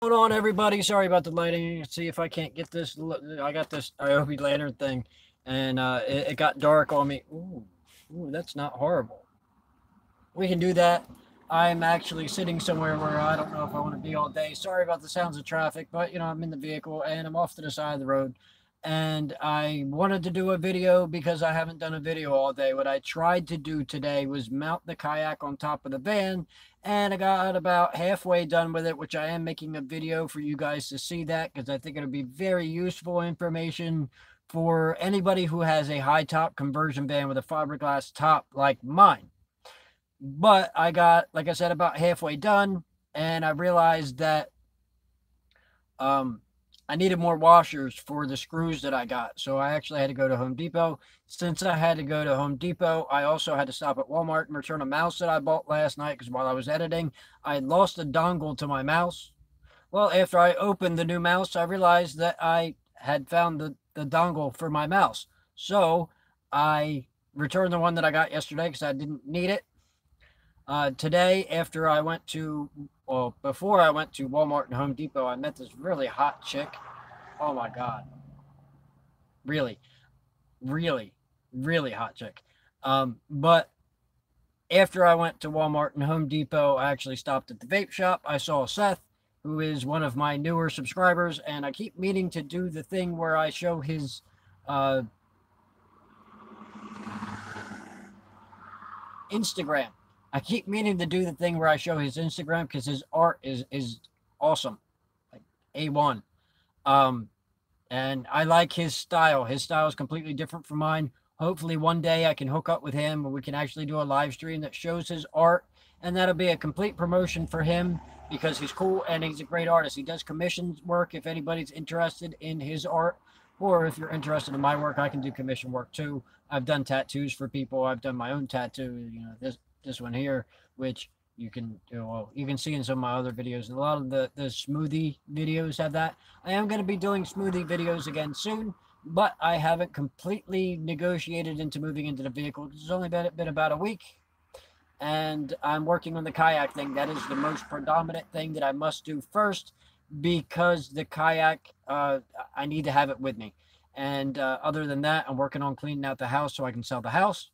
Hold on, everybody. Sorry about the lighting. See if I can't get this. I got this Iobi lantern thing, and it got dark on me. Ooh, that's not horrible. We can do that. I'm actually sitting somewhere where I don't know if I want to be all day. Sorry about the sounds of traffic, but I'm in the vehicle and I'm off to the side of the road. And I wanted to do a video because I haven't done a video all day. What I tried to do today was mount the kayak on top of the van, and I got about halfway done with it, which I am making a video for you guys to see that because I think it'll be very useful information for anybody who has a high top conversion van with a fiberglass top like mine. But I got, like I said, about halfway done, and I realized that um, I needed more washers for the screws that I got. So I actually had to go to Home Depot. Since I had to go to Home Depot, I also had to stop at Walmart and return a mouse that I bought last night because while I was editing, I had lost a dongle to my mouse. Well, after I opened the new mouse, I realized that I had found the dongle for my mouse. So I returned the one that I got yesterday because I didn't need it. Today, after I went to, well, before I went to Walmart and Home Depot, I met this really hot chick. Oh my God. Really, really, really hot chick. But after I went to Walmart and Home Depot, I actually stopped at the vape shop. I saw Seth, who is one of my newer subscribers, and I keep meaning to do the thing where I show his uh, Instagram. I keep meaning to do the thing where I show his Instagram because his art is awesome, like A1. Um, and I like his style. His style is completely different from mine. Hopefully, one day I can hook up with him and we can actually do a live stream that shows his art, and that'll be a complete promotion for him because he's cool and he's a great artist. He does commissions work if anybody's interested in his art, or if you're interested in my work, I can do commission work too. I've done tattoos for people. I've done my own tattoo. This one here, which you can see in some of my other videos. And a lot of the smoothie videos have that. I am going to be doing smoothie videos again soon, but I haven't completely negotiated into moving into the vehicle. It's only been about a week, and I'm working on the kayak thing. That is the most predominant thing that I must do first because the kayak, I need to have it with me. And other than that, I'm working on cleaning out the house so I can sell the house.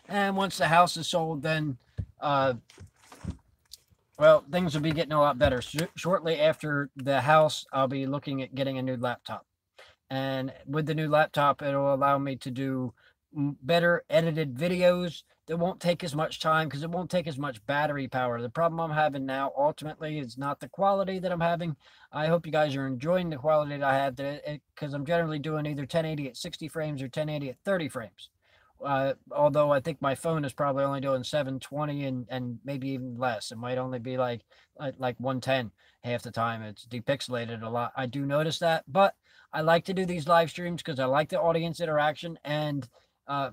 And once the house is sold, then, well, things will be getting a lot better. Shortly after the house, I'll be looking at getting a new laptop. And with the new laptop, it'll allow me to do better edited videos that won't take as much time because it won't take as much battery power. The problem I'm having now ultimately is not the quality that I'm having. I hope you guys are enjoying the quality that I have because I'm generally doing either 1080 at 60 frames or 1080 at 30 frames. Although I think my phone is probably only doing 720 and maybe even less. It might only be like 110 half the time. It's depixelated a lot. I do notice that, but I like to do these live streams because I like the audience interaction and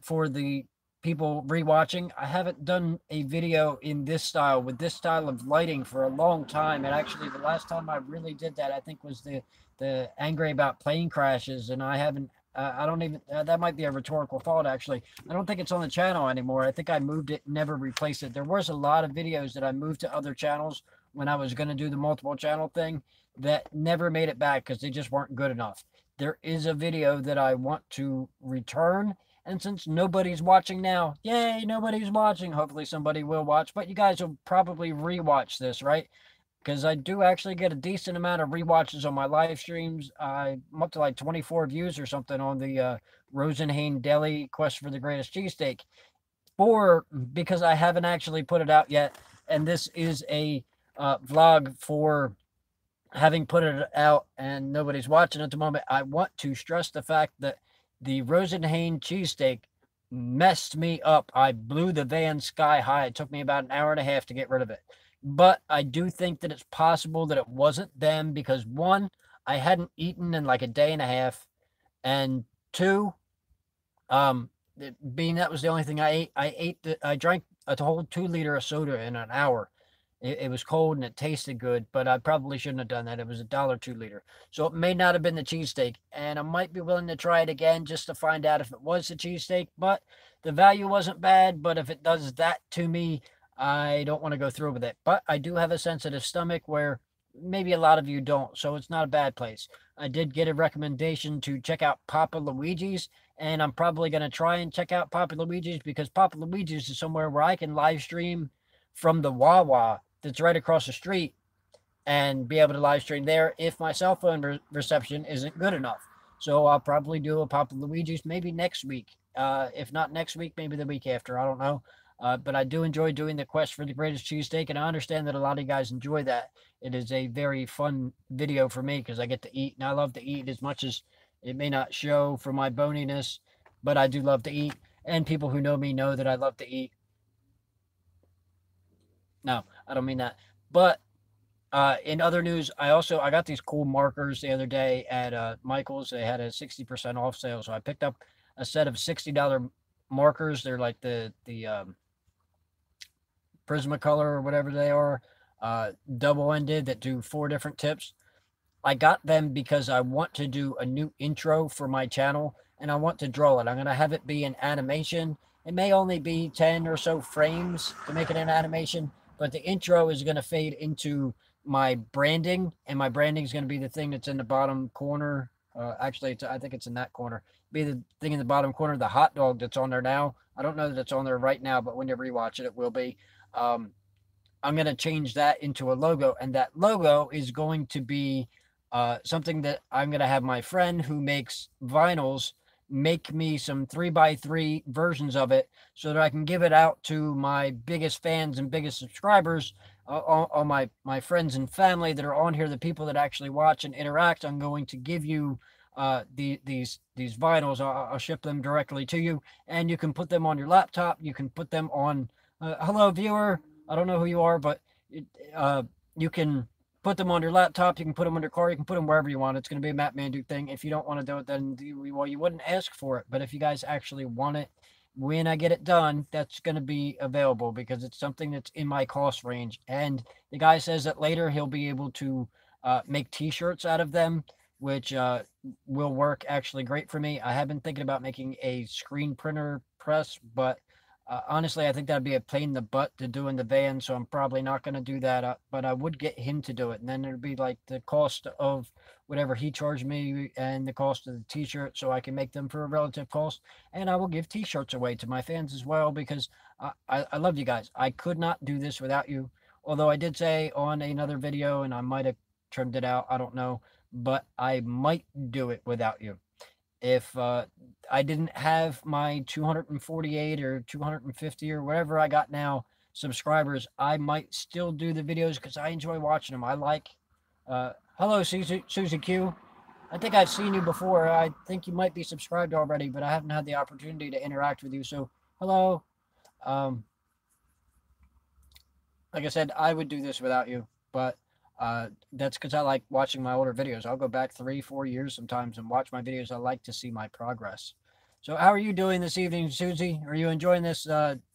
for the people rewatching. I haven't done a video in this style with this style of lighting for a long time. And actually, the last time I really did that, I think was the angry about plane crashes, and I haven't. I don't even. That might be a rhetorical thought. Actually, I don't think it's on the channel anymore. I think I moved it, never replaced it. There was a lot of videos that I moved to other channels when I was going to do the multiple channel thing that never made it back because they just weren't good enough. There is a video that I want to return, and since nobody's watching now, yay, nobody's watching. Hopefully somebody will watch, but you guys will probably rewatch this, right? Because I do actually get a decent amount of rewatches on my live streams. I'm up to like 24 views or something on the Rosenhain Deli Quest for the Greatest Cheesesteak. For because I haven't actually put it out yet, and this is a vlog for having put it out and nobody's watching at the moment. I want to stress the fact that the Rosenhain cheesesteak messed me up. I blew the van sky high. It took me about an hour and a half to get rid of it. But I do think that it's possible that it wasn't them because one, I hadn't eaten in like a day and a half, and two, being that was the only thing I drank a whole 2 liter of soda in an hour. It was cold and it tasted good, but I probably shouldn't have done that. It was $1 2 liter. So it may not have been the cheesesteak. And I might be willing to try it again just to find out if it was the cheesesteak. But the value wasn't bad. But if it does that to me, I don't want to go through with it. But I do have a sensitive stomach where maybe a lot of you don't, so it's not a bad place. I did get a recommendation to check out Papa Luigi's, and I'm probably going to try and check out Papa Luigi's because Papa Luigi's is somewhere where I can live stream from the Wawa that's right across the street and be able to live stream there if my cell phone reception isn't good enough. So I'll probably do a Papa Luigi's maybe next week. If not next week, maybe the week after. I don't know. But I do enjoy doing the quest for the greatest cheesesteak, and I understand that a lot of you guys enjoy that. It is a very fun video for me because I get to eat, and I love to eat as much as it may not show for my boniness, but I do love to eat. And people who know me know that I love to eat. No, I don't mean that. But in other news, I got these cool markers the other day at Michael's. They had a 60% off sale, so I picked up a set of $60 markers. They're like the Prismacolor or whatever they are, double ended that do 4 different tips. I got them because I want to do a new intro for my channel and I want to draw it. I'm going to have it be an animation. It may only be 10 or so frames to make it an animation, but the intro is going to fade into my branding, and my branding is going to be the thing that's in the bottom corner. Actually, I think it's in that corner. Be the thing in the bottom corner, the hot dog that's on there now. I don't know that it's on there right now, but when you rewatch it, it will be. Um, I'm going to change that into a logo, and that logo is going to be something that I'm going to have my friend who makes vinyls make me some 3x3 versions of it so that I can give it out to my biggest fans and biggest subscribers, all my friends and family that are on here, the people that actually watch and interact. I'm going to give you these vinyls. I'll ship them directly to you, and you can put them on your laptop. You can put them on. Hello, viewer. I don't know who you are, but you can put them on your laptop. You can put them on your car. You can put them wherever you want. It's going to be a Matt Manduke thing. If you don't want to do it, then well, you wouldn't ask for it. But if you guys actually want it, when I get it done, that's going to be available because it's something that's in my cost range. And the guy says that later he'll be able to make T-shirts out of them, which will work actually great for me. I have been thinking about making a screen printer press, but honestly, I think that'd be a pain in the butt to do in the van, so I'm probably not going to do that. But I would get him to do it, and then it'd be like the cost of whatever he charged me and the cost of the T-shirt, so I can make them for a relative cost. And I will give T-shirts away to my fans as well because I love you guys. I could not do this without you. Although I did say on another video, and I might have trimmed it out, I don't know, but I might do it without you. If I didn't have my 248 or 250 or whatever I got now subscribers, I might still do the videos because I enjoy watching them. I like. Hello, Susie Q. I think I've seen you before. I think you might be subscribed already, but I haven't had the opportunity to interact with you. So, hello. Um, like I said, I would do this without you, but that's because I like watching my older videos. I'll go back 3, 4 years sometimes and watch my videos. I like to see my progress. So how are you doing this evening, Susie? Are you enjoying this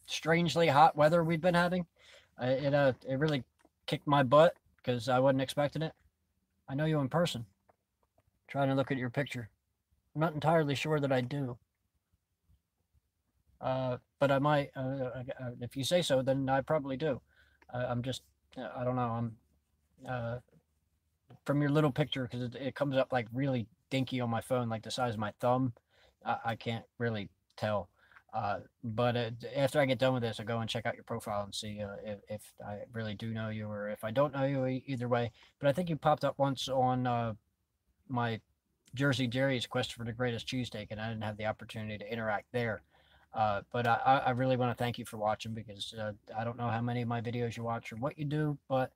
strangely hot weather we've been having? It really kicked my butt because I wasn't expecting it. I know you in person. Trying to look at your picture. I'm not entirely sure that I do. But I might, if you say so, then I probably do. I'm just, I don't know. I'm from your little picture because it comes up like really dinky on my phone, like the size of my thumb. I can't really tell. But after I get done with this, I'll go and check out your profile and see if I really do know you or if I don't know you either way. But I think you popped up once on my Jersey Jerry's Quest for the Greatest Cheesesteak, and I didn't have the opportunity to interact there. But I really want to thank you for watching because I don't know how many of my videos you watch or what you do, but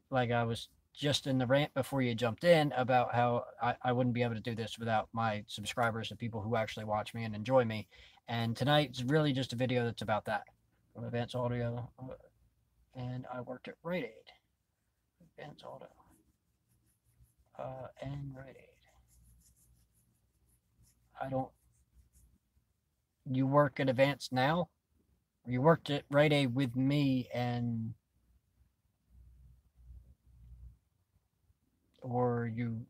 like I was just in the rant before you jumped in about how I wouldn't be able to do this without my subscribers, the people who actually watch me and enjoy me. And tonight's really just a video that's about that. From Advanced Audio, and I worked at Rite Aid. Advanced Auto. And Rite Aid. I don't. You work at Advanced now? You worked at Rite Aid with me and. Or you.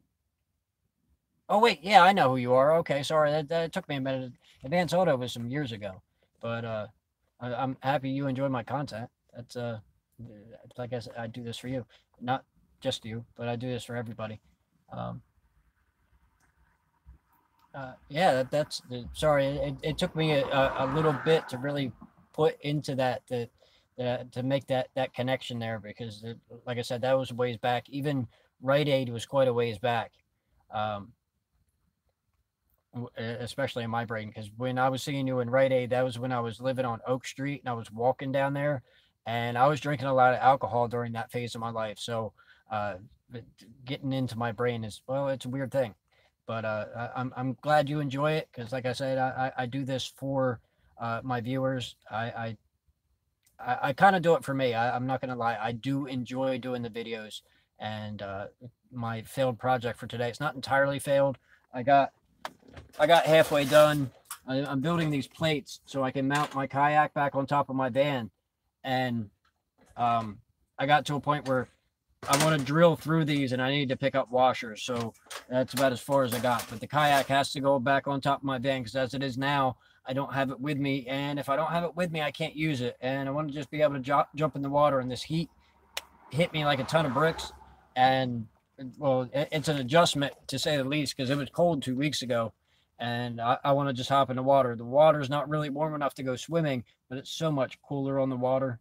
Oh, wait. Yeah, I know who you are. Okay, sorry. That took me a minute. Advanced Auto was some years ago. But I'm happy you enjoy my content. That's like I said, I do this for you. Not just you, but I do this for everybody. Um, yeah, that's sorry. It took me a little bit to really put into to make that connection there because, like I said, that was a ways back. Even Rite Aid was quite a ways back, um, especially in my brain. Because when I was seeing you in Rite Aid, that was when I was living on Oak Street and I was walking down there, and I was drinking a lot of alcohol during that phase of my life. So, uh, getting into my brain is well, it's a weird thing. But I'm glad you enjoy it because, like I said, I do this for my viewers. I kind of do it for me. I'm not gonna lie. I do enjoy doing the videos, and my failed project for today. It's not entirely failed. I got I got halfway done. I'm building these plates so I can mount my kayak back on top of my van, and um, I got to a point where I want to drill through these and I need to pick up washers. So that's about as far as I got. But the kayak has to go back on top of my van because as it is now, I don't have it with me. And if I don't have it with me, I can't use it. And I want to just be able to jump in the water. And this heat hit me like a ton of bricks. And well, it's an adjustment to say the least because it was cold 2 weeks ago. And I want to just hop in the water. The water's not really warm enough to go swimming, but it's so much cooler on the water.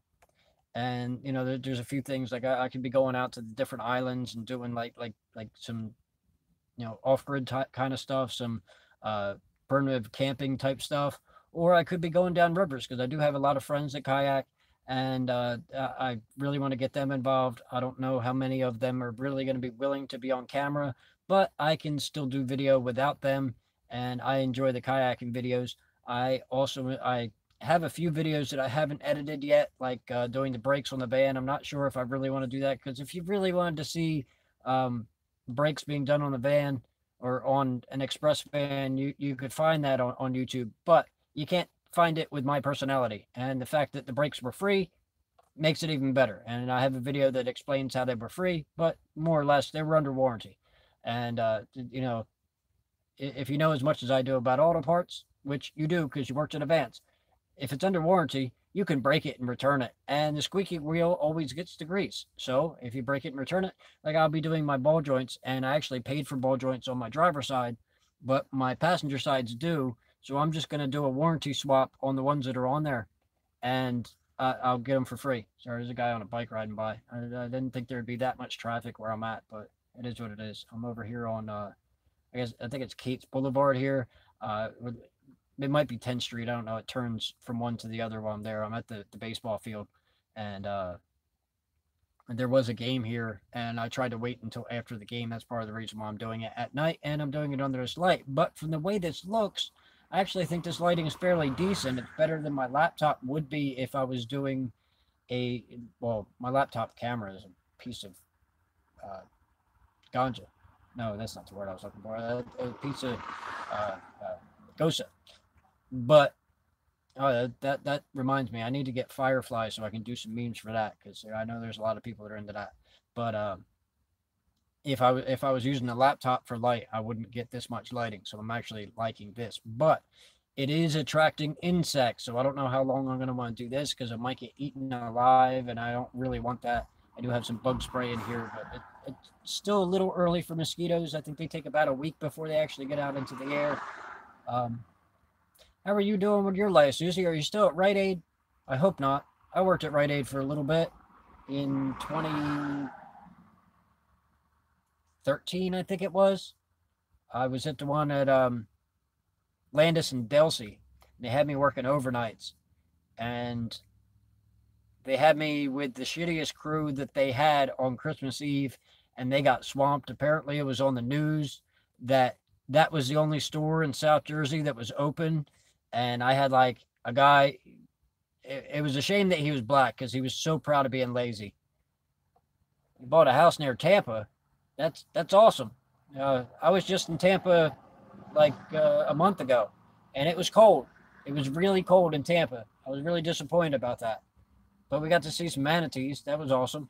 And there's a few things like I could be going out to the different islands and doing like some off-grid kind of stuff, some uh primitive camping type stuff, or I could be going down rivers because I do have a lot of friends that kayak, and I really want to get them involved. I don't know how many of them are really going to be willing to be on camera, but I can still do video without them, and I enjoy the kayaking videos. I have a few videos that I haven't edited yet, like doing the brakes on the van. I'm not sure if I really want to do that because if you really wanted to see um, brakes being done on the van or on an express van, you could find that on YouTube, but you can't find it with my personality. And the fact that the brakes were free makes it even better. And I have a video that explains how they were free, but more or less they were under warranty. And, if you know as much as I do about auto parts, which you do because you worked in advance, if it's under warranty, you can break it and return it. And the squeaky wheel always gets the grease. So if you break it and return it, like I'll be doing my ball joints, and I actually paid for ball joints on my driver's side, but my passenger sides do. So I'm just going to do a warranty swap on the ones that are on there, and I'll get them for free. Sorry, there's a guy on a bike riding by. I didn't think there'd be that much traffic where I'm at, but it is what it is. I'm over here on, I think it's Kate's Boulevard here. It might be 10th Street. I don't know. It turns from one to the other while I'm there. I'm at the baseball field, and there was a game here, and I tried to wait until after the game. That's part of the reason why I'm doing it at night, and I'm doing it under this light. But from the way this looks, I actually think this lighting is fairly decent. It's better than my laptop would be if I was doing well, my laptop camera is a piece of uh, ganja. No, that's not the word I was looking for. A piece of uh, uh, gosa. But that reminds me, I need to get Firefly so I can do some memes for that because I know there's a lot of people that are into that. But if I was using a laptop for light, I wouldn't get this much lighting. So I'm actually liking this, but it is attracting insects. So I don't know how long I'm gonna want to do this because I might get eaten alive, and I don't really want that. I do have some bug spray in here, but it's still a little early for mosquitoes. I think they take about a week before they actually get out into the air. Um, how are you doing with your life, Susie? Are you still at Rite Aid? I hope not. I worked at Rite Aid for a little bit in 2013, I think it was. I was at the one at Landis and Delsey. They had me working overnights, and they had me with the shittiest crew that they had on Christmas Eve, and they got swamped. Apparently, it was on the news that that was the only store in South Jersey that was open, and I had like a guy. It was a shame that he was black because he was so proud of being lazy. He bought a house near Tampa. That's awesome. I was just in Tampa like a month ago, and it was cold. It was really cold in Tampa. I was really disappointed about that. But we got to see some manatees. That was awesome.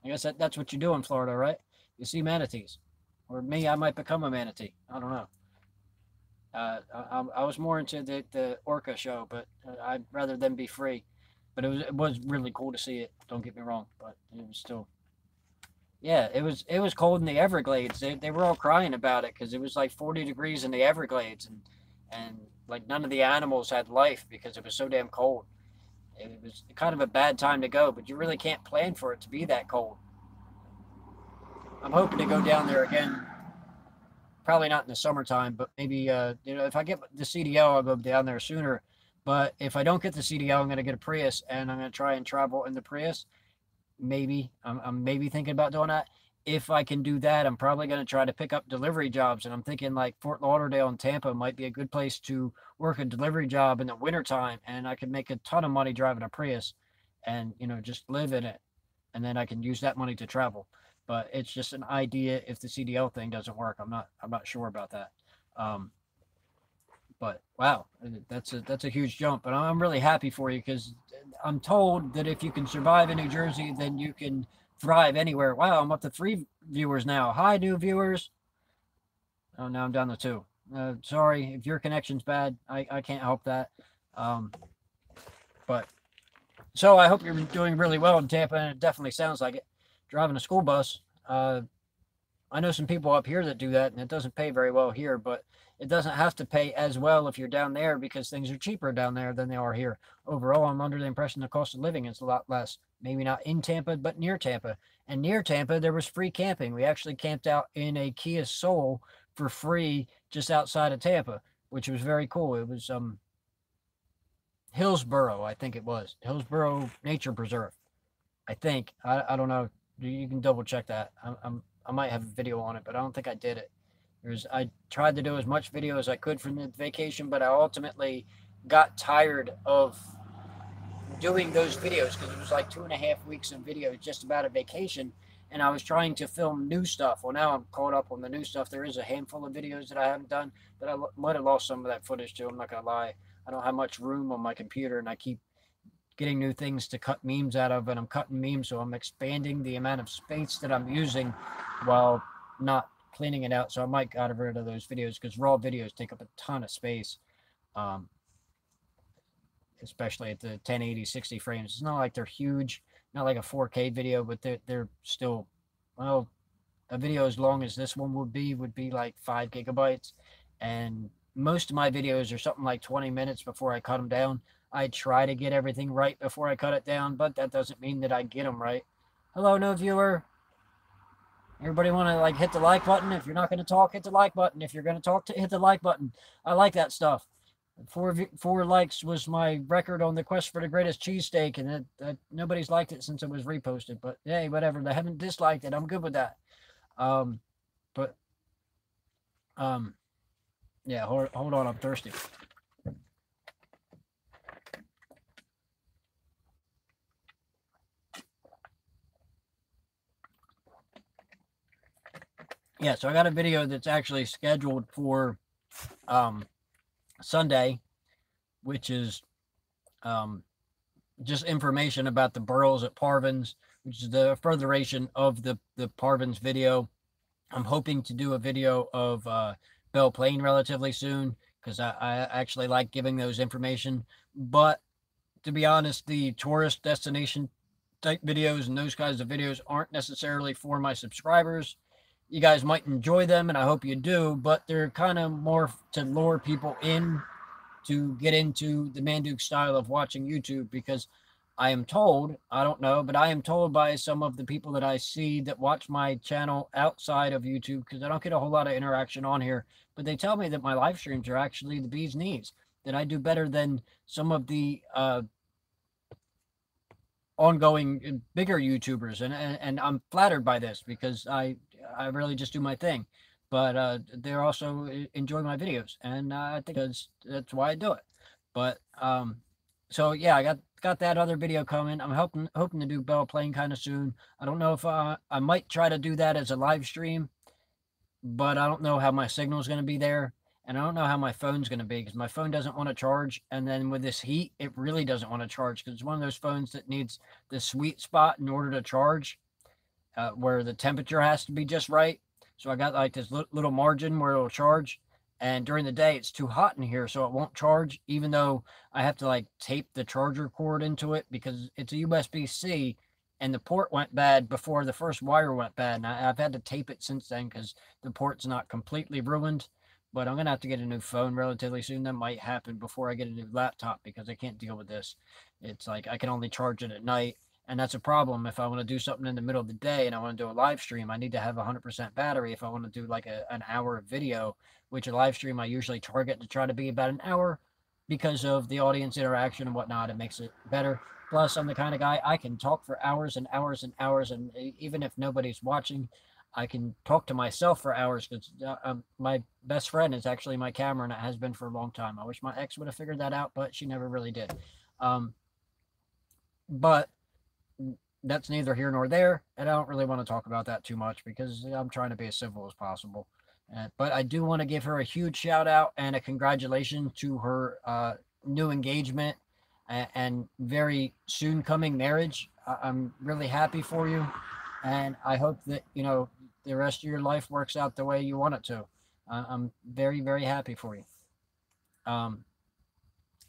I guess that's what you do in Florida, right? You see manatees. Or me, I might become a manatee. I don't know. I was more into the orca show, but I'd rather them be free. But it was really cool to see it. Don't get me wrong, but it was still Yeah, it was cold in the Everglades. They were all crying about it because it was like 40 degrees in the Everglades, and like none of the animals had life because it was so damn cold. It was kind of a bad time to go, but you really can't plan for it to be that cold. I'm hoping to go down there again. Probably not in the summertime, but maybe if I get the CDL, I'll go down there sooner. But if I don't get the CDL, I'm going to get a Prius, and I'm going to try and travel in the Prius. Maybe I'm maybe thinking about doing that. If I can do that, I'm probably going to try to pick up delivery jobs, and I'm thinking like Fort Lauderdale and Tampa might be a good place to work a delivery job in the wintertime, and I can make a ton of money driving a Prius, and just live in it, and then I can use that money to travel. But it's just an idea. If the CDL thing doesn't work, I'm not sure about that. Um, but wow, that's a huge jump, and I'm really happy for you because I'm told that if you can survive in New Jersey, then you can thrive anywhere. Wow, I'm up to 3 viewers now. Hi, new viewers. Oh, now I'm down to 2. Sorry if your connection's bad. I can't help that. Um, but so I hope you're doing really well in Tampa, and it definitely sounds like it. Driving a school bus. I know some people up here that do that, and it doesn't pay very well here, but it doesn't have to pay as well if you're down there because things are cheaper down there than they are here. Overall, I'm under the impression the cost of living is a lot less. Maybe not in Tampa, but near Tampa. And near Tampa, there was free camping. We actually camped out in a Kia Soul for free just outside of Tampa, which was very cool. It was Hillsborough, I think it was. Hillsborough Nature Preserve. I think. I don't know. You can double check that. I might have a video on it, but I don't think I did it. I tried to do as much video as I could from the vacation, but I ultimately got tired of doing those videos because it was like 2.5 weeks of video just about a vacation, and I was trying to film new stuff. Well, now I'm caught up on the new stuff. There is a handful of videos that I haven't done, but I might have lost some of that footage too. I'm not gonna lie. I don't have much room on my computer, and I keep getting new things to cut memes out of, and I'm cutting memes, so I'm expanding the amount of space that I'm using while not cleaning it out. So I might get rid of those videos because raw videos take up a ton of space, um, especially at the 1080 60 frames. It's not like they're huge, not like a 4K video, but they're still, well, a video as long as this one would be like 5 gigabytes, and most of my videos are something like 20 minutes before I cut them down. I try to get everything right before I cut it down, but that doesn't mean that I get them right. Hello, no viewer. Everybody want to like hit the like button. If you're not going to talk, hit the like button. If you're going to talk, hit the like button. I like that stuff. Four likes was my record on the quest for the greatest cheesesteak, and nobody's liked it since it was reposted. But hey, whatever. They haven't disliked it. I'm good with that. Um, but yeah. Hold on. I'm thirsty. Yeah, so I got a video that's actually scheduled for um, Sunday, which is um, just information about the burrows at Parvin's, which is the furtheration of the Parvin's video. I'm hoping to do a video of Belle Plaine relatively soon because I actually like giving those information. But to be honest, the tourist destination type videos and those kinds of videos aren't necessarily for my subscribers. You guys might enjoy them, and I hope you do, but they're kind of more to lure people in to get into the Manduke style of watching YouTube because I am told, I don't know, but I am told by some of the people that I see that watch my channel outside of YouTube, because I don't get a whole lot of interaction on here, but they tell me that my live streams are actually the bee's knees, that I do better than some of the ongoing bigger YouTubers, and I'm flattered by this because I really just do my thing, but they're also enjoy my videos, and I think that's why I do it. But so yeah, I got that other video coming. I'm hoping to do Belle Plaine kind of soon. I don't know if I might try to do that as a live stream, but I don't know how my signal is going to be there. And I don't know how my phone's going to be because my phone doesn't want to charge. And then with this heat, it really doesn't want to charge because it's one of those phones that needs the sweet spot in order to charge, where the temperature has to be just right. So I got like this little margin where it'll charge. And during the day, it's too hot in here, so it won't charge, even though I have to like tape the charger cord into it because it's a USB-C and the port went bad before the first wire went bad, and I've had to tape it since then because the port's not completely ruined. But I'm gonna have to get a new phone relatively soon. That might happen before I get a new laptop because I can't deal with this. It's like I can only charge it at night, and that's a problem. If I want to do something in the middle of the day and I want to do a live stream, I need to have 100% battery. If I want to do like an hour of video, which a live stream I usually target to try to be about an hour because of the audience interaction and whatnot, it makes it better. Plus, I'm the kind of guy I can talk for hours and hours and hours, and even if nobody's watching, I can talk to myself for hours because my best friend is actually my camera, and it has been for a long time. I wish my ex would have figured that out, but she never really did. But that's neither here nor there, and I don't really want to talk about that too much because I'm trying to be as civil as possible. But I do want to give her a huge shout out and a congratulations to her new engagement and very soon coming marriage. I'm really happy for you, and I hope that the rest of your life works out the way you want it to. I'm very, very happy for you.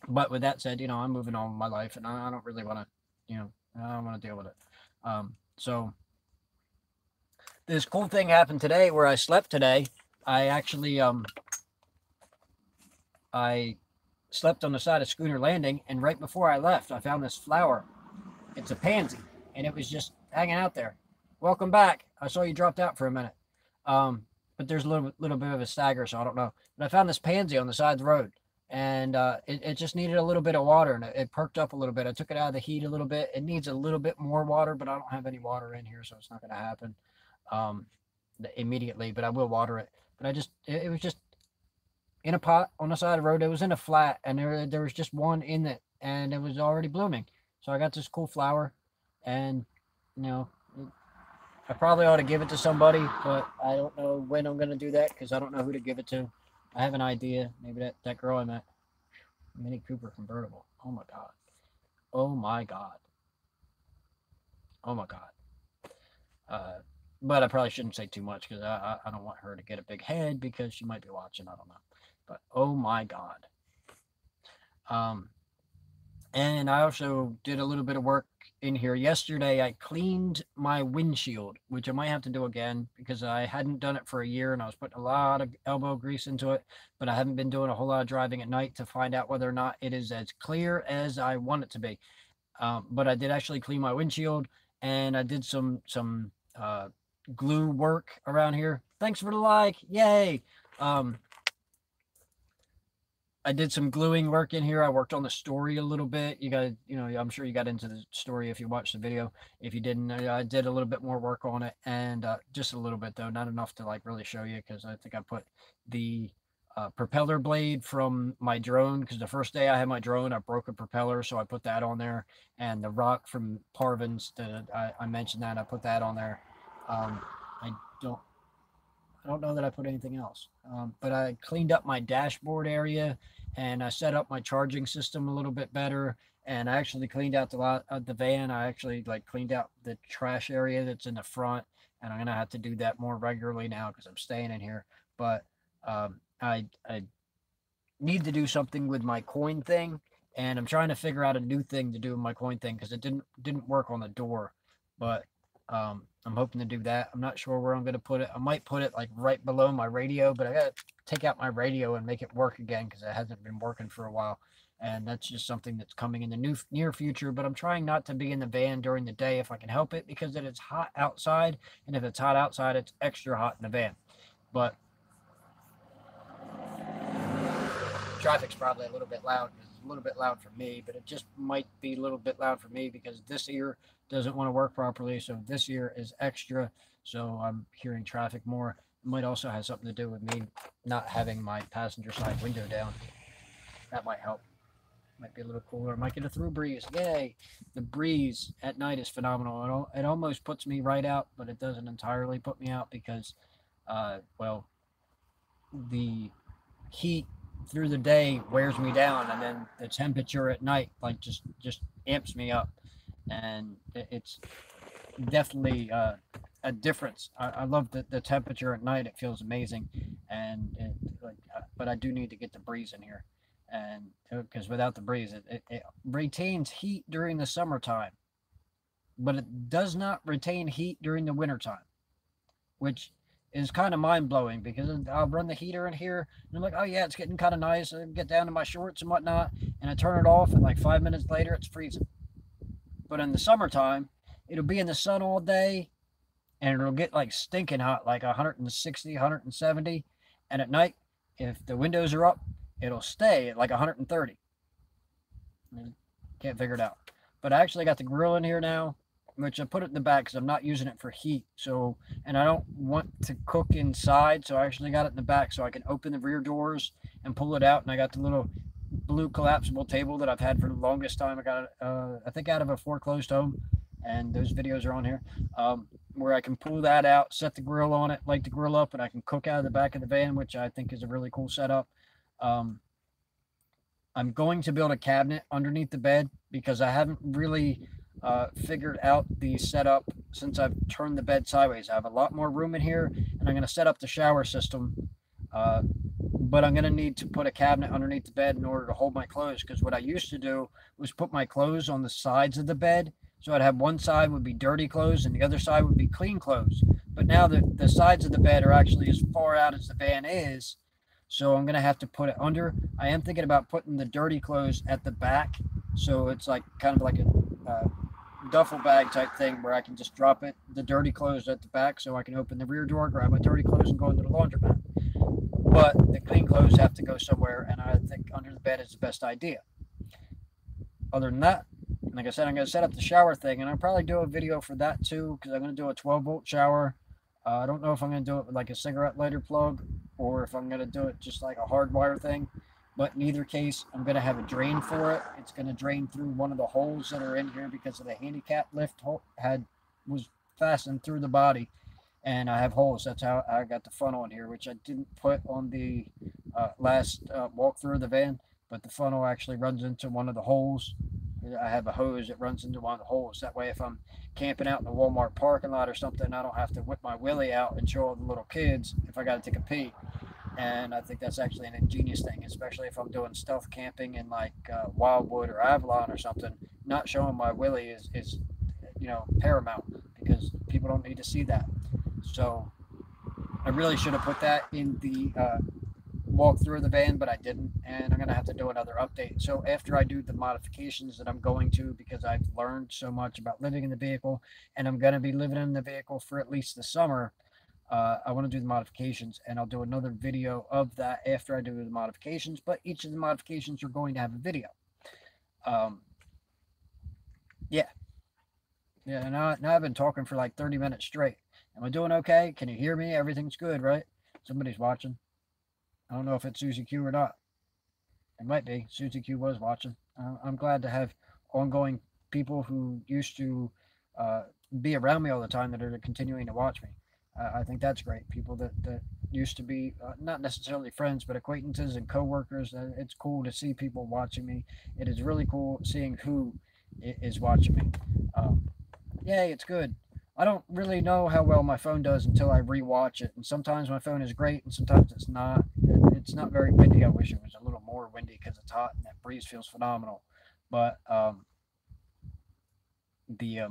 But with that said, I'm moving on with my life, and I don't really want to, I don't want to deal with it. So this cool thing happened today where I slept today. I actually I slept on the side of Schooner Landing, and right before I left, I found this flower. It's a pansy, and it was just hanging out there. Welcome back. I saw you dropped out for a minute. But there's a little bit of a stagger, so I don't know. But I found this pansy on the side of the road, and it just needed a little bit of water, and it perked up a little bit. I took it out of the heat a little bit. It needs a little bit more water, but I don't have any water in here, so it's not going to happen immediately, but I will water it. But it was just in a pot on the side of the road. It was in a flat, and there was just one in it, and it was already blooming. So I got this cool flower, and I probably ought to give it to somebody, but I don't know when I'm going to do that because I don't know who to give it to. I have an idea. Maybe that girl I met. Mini Cooper convertible. Oh my God. Oh my God. Oh my God. But I probably shouldn't say too much because I don't want her to get a big head because she might be watching. I don't know. But oh my God. And I also did a little bit of work in here yesterday. I cleaned my windshield, which I might have to do again because I hadn't done it for a year and I was putting a lot of elbow grease into it, but I haven't been doing a whole lot of driving at night to find out whether or not it is as clear as I want it to be. But I did actually clean my windshield, and I did some glue work around here. Thanks for the like. Yay. I did some gluing work in here. I worked on the story a little bit. You got, I'm sure you got into the story if you watched the video. If you didn't, I did a little bit more work on it, and just a little bit though, not enough to like really show you because I think I put the propeller blade from my drone because the first day I had my drone, I broke a propeller, so I put that on there, and the rock from Parvin's that I mentioned that I put that on there. I don't know that I put anything else, but I cleaned up my dashboard area, and I set up my charging system a little bit better, and I actually cleaned out the van. I actually cleaned out the trash area that's in the front, and I'm gonna have to do that more regularly now because I'm staying in here. But I need to do something with my coin thing, and I'm trying to figure out a new thing to do with my coin thing because it didn't work on the door, but I'm hoping to do that. I'm not sure where I'm going to put it. I might put it right below my radio, but I got to take out my radio and make it work again because it hasn't been working for a while. And that's just something that's coming in the near future. But I'm trying not to be in the van during the day if I can help it because it's hot outside. And if it's hot outside, it's extra hot in the van. But traffic's probably a little bit loud. It's a little bit loud for me, but it just might be a little bit loud for me because this ear doesn't want to work properly. So this ear is extra. So I'm hearing traffic more. It might also have something to do with me not having my passenger side window down. That might help. Might be a little cooler. Might get a through breeze. Yay! The breeze at night is phenomenal. It almost puts me right out, but it doesn't entirely put me out because, well, the heat through the day wears me down, and then the temperature at night just amps me up, and it's definitely a difference. I love the temperature at night. It feels amazing, and but I do need to get the breeze in here, and because without the breeze it retains heat during the summertime, but it does not retain heat during the wintertime, which is kind of mind blowing because I'll run the heater in here and I'm like, oh yeah, it's getting kind of nice. I get down to my shorts and whatnot, and I turn it off, and like 5 minutes later, it's freezing. But in the summertime, it'll be in the sun all day, and it'll get like stinking hot, like 160, 170. And at night, if the windows are up, it'll stay at like 130. Can't figure it out. But I actually got the grill in here now, which I put it in the back because I'm not using it for heat. So, and I don't want to cook inside, so I actually got it in the back so I can open the rear doors and pull it out. And I got the little blue collapsible table that I've had for the longest time. I got it, I think, out of a foreclosed home, and those videos are on here. Where I can pull that out, set the grill on it, light the grill up, and I can cook out of the back of the van, which I think is a really cool setup. Um, I'm going to build a cabinet underneath the bed because I haven't really figured out the setup since I've turned the bed sideways. I have a lot more room in here, and I'm going to set up the shower system. But I'm going to need to put a cabinet underneath the bed in order to hold my clothes, because what I used to do was put my clothes on the sides of the bed. So I'd have one side would be dirty clothes and the other side would be clean clothes. But now the sides of the bed are actually as far out as the van is. So I'm going to have to put it under. I am thinking about putting the dirty clothes at the back. So it's like kind of like a duffel bag type thing where I can just drop it, the dirty clothes at the back, so I can open the rear door, grab my dirty clothes, and go into the laundromat. But the clean clothes have to go somewhere, and I think under the bed is the best idea. Other than that, like I said, I'm going to set up the shower thing, and I'll probably do a video for that too, because I'm going to do a 12-volt shower. I don't know if I'm going to do it with like a cigarette lighter plug, or if I'm going to do it just like a hardwire thing. But in either case, I'm going to have a drain for it. It's going to drain through one of the holes that are in here because of the handicap lift hole was fastened through the body, and I have holes. That's how I got the funnel in here, which I didn't put on the last walkthrough of the van. But the funnel actually runs into one of the holes. I have a hose that runs into one of the holes. That way, if I'm camping out in the Walmart parking lot or something, I don't have to whip my willy out and show all the little kids if I got to take a pee. And I think that's actually an ingenious thing, especially if I'm doing stealth camping in like Wildwood or Avalon or something. Not showing my willy is paramount, because people don't need to see that. So I really should have put that in the walkthrough of the van, but I didn't, and I'm going to have to do another update. So after I do the modifications that I'm going to, because I've learned so much about living in the vehicle, and I'm going to be living in the vehicle for at least the summer, I want to do the modifications, and I'll do another video of that after I do the modifications, but each of the modifications are going to have a video. Yeah. Yeah, now I've been talking for like 30 minutes straight. Am I doing okay? Can you hear me? Everything's good, right? Somebody's watching. I don't know if it's Susie Q or not. It might be. Susie Q was watching. I'm glad to have ongoing people who used to be around me all the time that are continuing to watch me. I think that's great. People that used to be not necessarily friends, but acquaintances and coworkers. It's cool to see people watching me. It is really cool seeing who is watching me. Yay, it's good. I don't really know how well my phone does until I rewatch it, and sometimes my phone is great, and sometimes it's not. It's not very windy. I wish it was a little more windy because it's hot and that breeze feels phenomenal. But the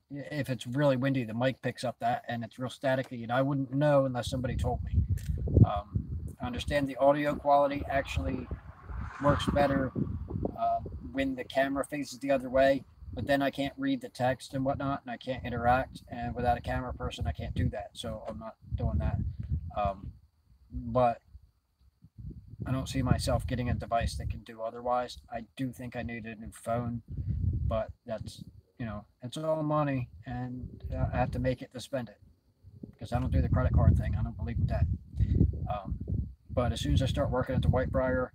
if it's really windy, the mic picks up that, and it's real staticky, and I wouldn't know unless somebody told me. I understand the audio quality actually works better when the camera faces the other way, but then I can't read the text and whatnot, and I can't interact, and without a camera person, I can't do that, so I'm not doing that. But I don't see myself getting a device that can do otherwise. I do think I need a new phone, but that's, it's all money, and I have to make it to spend it, because I don't do the credit card thing. I don't believe in that. But as soon as I start working at the Whitebriar,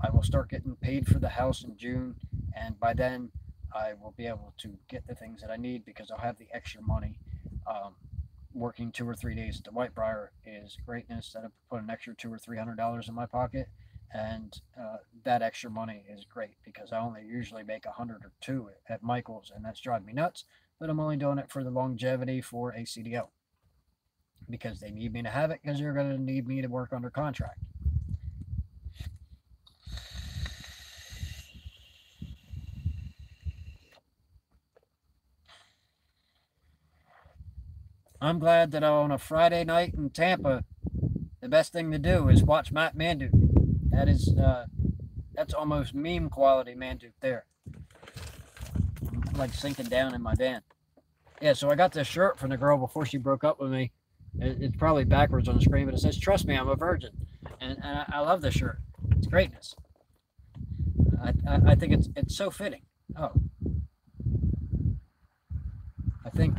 I will start getting paid for the house in June, and by then I will be able to get the things that I need, because I'll have the extra money. Working 2 or 3 days at the Whitebriar is greatness. That I put an extra $200 or $300 in my pocket, and that extra money is great, because I only usually make 100 or 2 at Michael's, and that's driving me nuts. But I'm only doing it for the longevity for a CDO, because they need me to have it, because they're going to need me to work under contract. I'm glad that on a Friday night in Tampa, the best thing to do is watch Manduke. That is, that's almost meme quality Manduke there. I'm like sinking down in my van. Yeah, so I got this shirt from the girl before she broke up with me. It's probably backwards on the screen, but it says, "Trust me, I'm a virgin," and I love this shirt. It's greatness. I think it's so fitting. Oh, I think